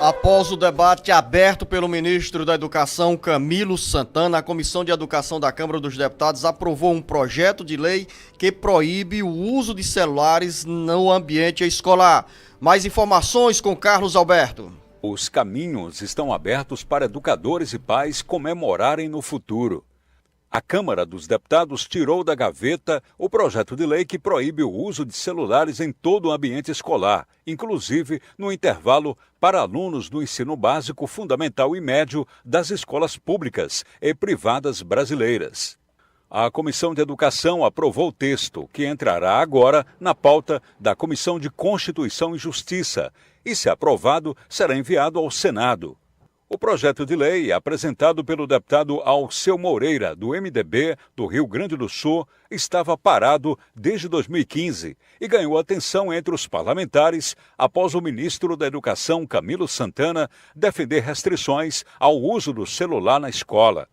Após o debate aberto pelo ministro da Educação, Camilo Santana, a Comissão de Educação da Câmara dos Deputados aprovou um projeto de lei que proíbe o uso de celulares no ambiente escolar. Mais informações com Carlos Alberto. Os caminhos estão abertos para educadores e pais comemorarem no futuro. A Câmara dos Deputados tirou da gaveta o projeto de lei que proíbe o uso de celulares em todo o ambiente escolar, inclusive no intervalo para alunos do ensino básico, fundamental e médio das escolas públicas e privadas brasileiras. A Comissão de Educação aprovou o texto, que entrará agora na pauta da Comissão de Constituição e Justiça e, se aprovado, será enviado ao Senado. O projeto de lei, apresentado pelo deputado Alceu Moreira, do MDB do Rio Grande do Sul, estava parado desde 2015 e ganhou atenção entre os parlamentares após o ministro da Educação, Camilo Santana, defender restrições ao uso do celular na escola.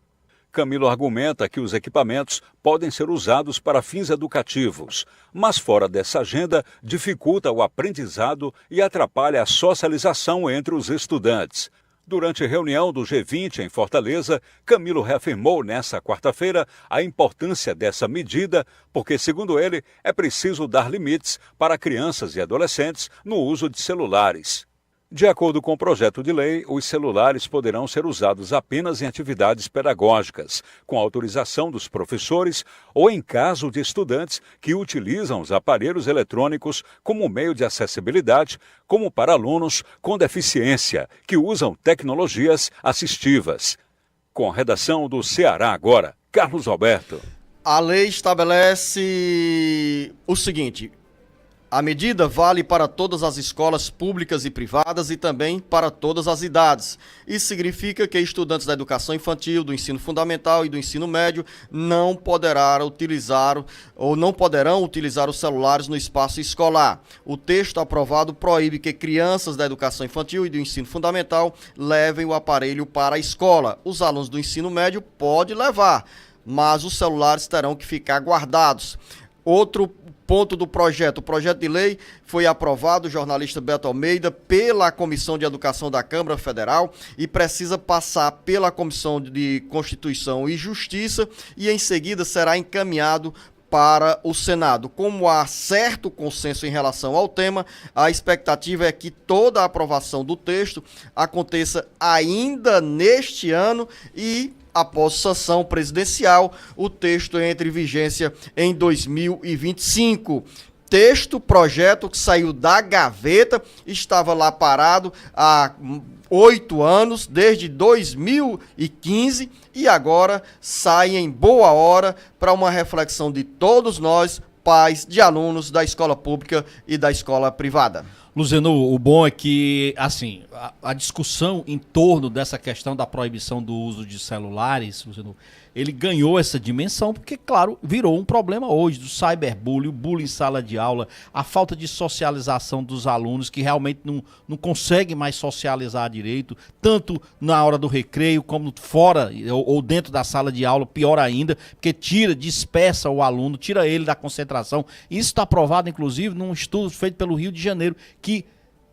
Camilo argumenta que os equipamentos podem ser usados para fins educativos, mas fora dessa agenda dificulta o aprendizado e atrapalha a socialização entre os estudantes. Durante a reunião do G20 em Fortaleza, Camilo reafirmou nesta quarta-feira a importância dessa medida, porque, segundo ele, é preciso dar limites para crianças e adolescentes no uso de celulares. De acordo com o projeto de lei, os celulares poderão ser usados apenas em atividades pedagógicas, com autorização dos professores ou em caso de estudantes que utilizam os aparelhos eletrônicos como meio de acessibilidade, como para alunos com deficiência, que usam tecnologias assistivas. Com a redação do Ceará Agora, Carlos Alberto. A lei estabelece o seguinte: a medida vale para todas as escolas públicas e privadas e também para todas as idades. Isso significa que estudantes da educação infantil, do ensino fundamental e do ensino médio não poderão utilizar os celulares no espaço escolar. O texto aprovado proíbe que crianças da educação infantil e do ensino fundamental levem o aparelho para a escola. Os alunos do ensino médio podem levar, mas os celulares terão que ficar guardados. Outro ponto do projeto. O projeto de lei foi aprovado, o jornalista Beto Almeida, pela Comissão de Educação da Câmara Federal e precisa passar pela Comissão de Constituição e Justiça e em seguida será encaminhado para o Senado. Como há certo consenso em relação ao tema, a expectativa é que toda a aprovação do texto aconteça ainda neste ano e, após sanção presidencial, o texto entre em vigência em 2025. Projeto que saiu da gaveta, estava lá parado há 8 anos, desde 2015, e agora sai em boa hora para uma reflexão de todos nós, pais de alunos da escola pública e da escola privada. Luzeno, o bom é que, assim, a discussão em torno dessa questão da proibição do uso de celulares, Luzeno, ele ganhou essa dimensão porque, claro, virou um problema hoje do cyberbullying, o bullying em sala de aula, a falta de socialização dos alunos que realmente não conseguem mais socializar direito, tanto na hora do recreio como fora ou dentro da sala de aula, pior ainda, porque dispersa o aluno, tira ele da concentração. Isso está provado, inclusive, num estudo feito pelo Rio de Janeiro, que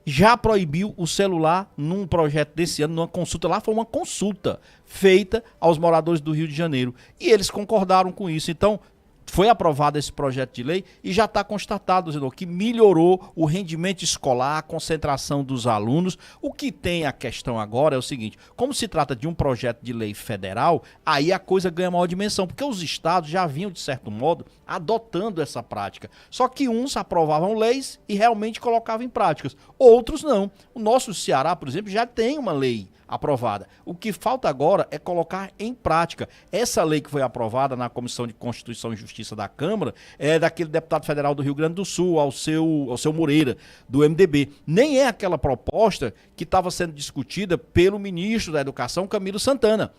já proibiu o celular num projeto desse ano, numa consulta. Lá foi uma consulta feita aos moradores do Rio de Janeiro e eles concordaram com isso. Então, foi aprovado esse projeto de lei e já está constatado, Zeno, que melhorou o rendimento escolar, a concentração dos alunos. O que tem a questão agora é o seguinte: como se trata de um projeto de lei federal, aí a coisa ganha maior dimensão, porque os estados já vinham, de certo modo, adotando essa prática. Só que uns aprovavam leis e realmente colocavam em práticas, outros não. O nosso Ceará, por exemplo, já tem uma lei aprovada. O que falta agora é colocar em prática. Essa lei que foi aprovada na Comissão de Constituição e Justiça da Câmara é daquele deputado federal do Rio Grande do Sul, Alceu Moreira, do MDB. Nem é aquela proposta que estava sendo discutida pelo ministro da Educação, Camilo Santana,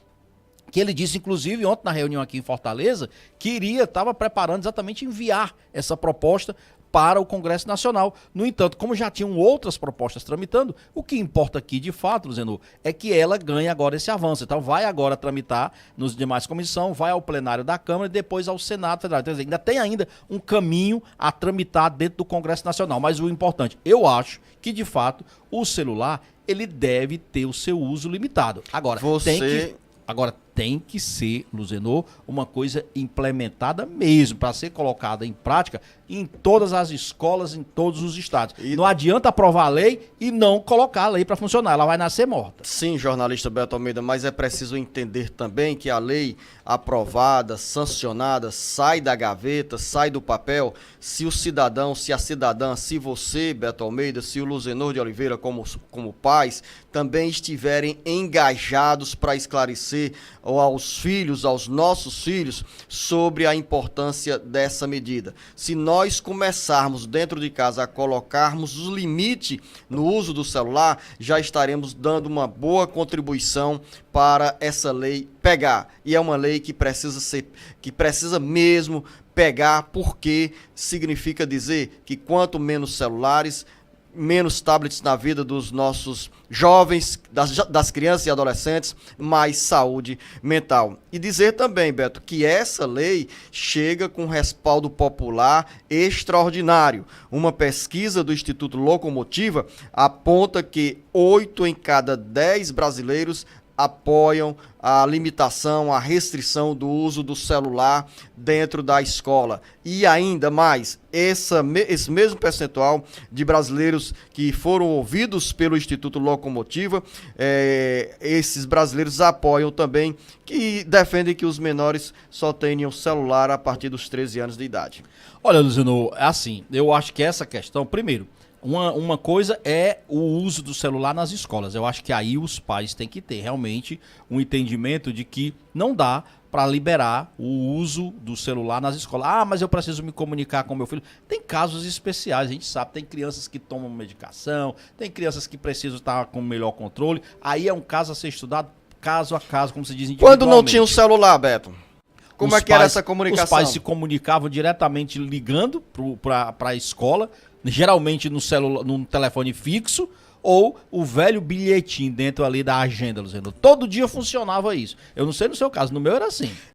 que ele disse, inclusive, ontem na reunião aqui em Fortaleza, que estava preparando exatamente enviar essa proposta para o Congresso Nacional. No entanto, como já tinham outras propostas tramitando, o que importa aqui, de fato, Zenu, é que ela ganhe agora esse avanço. Então, vai agora tramitar nos demais comissões, vai ao plenário da Câmara e depois ao Senado Federal. Então, ainda tem um caminho a tramitar dentro do Congresso Nacional. Mas o importante, eu acho que, de fato, o celular ele deve ter o seu uso limitado. Agora, tem que ser, Luzenor, uma coisa implementada mesmo, para ser colocada em prática em todas as escolas, em todos os estados. E não adianta aprovar a lei e não colocar a lei para funcionar, ela vai nascer morta. Sim, jornalista Beto Almeida, mas é preciso entender também que a lei aprovada, sancionada, sai da gaveta, sai do papel, se o cidadão, se a cidadã, se você, Beto Almeida, se o Luzenor de Oliveira como pais, também estiverem engajados para esclarecer aos filhos, aos nossos filhos, sobre a importância dessa medida. Se nós começarmos dentro de casa a colocarmos o limite no uso do celular, já estaremos dando uma boa contribuição para essa lei pegar. E é uma lei que precisa mesmo pegar, porque significa dizer que quanto menos celulares, menos tablets na vida dos nossos jovens, das crianças e adolescentes, mais saúde mental. E dizer também, Beto, que essa lei chega com respaldo popular extraordinário. Uma pesquisa do Instituto Locomotiva aponta que 8 em cada 10 brasileiros apoiam a limitação, a restrição do uso do celular dentro da escola. E ainda mais, esse mesmo percentual de brasileiros que foram ouvidos pelo Instituto Locomotiva, esses brasileiros apoiam também, que defendem que os menores só tenham celular a partir dos 13 anos de idade. Olha, Luciano, assim, eu acho que essa questão, primeiro, uma coisa é o uso do celular nas escolas. Eu acho que aí os pais têm que ter realmente um entendimento de que não dá para liberar o uso do celular nas escolas. Ah, mas eu preciso me comunicar com meu filho. Tem casos especiais, a gente sabe. Tem crianças que tomam medicação, tem crianças que precisam estar com melhor controle. Aí é um caso a ser estudado caso a caso, como se diz individualmente. Quando não tinha o celular, Beto? Como é que era essa comunicação? Os pais se comunicavam diretamente ligando para a escola, geralmente num telefone fixo, ou o velho bilhetinho dentro ali da agenda, Luciano. Todo dia funcionava isso. Eu não sei no seu caso, no meu era assim.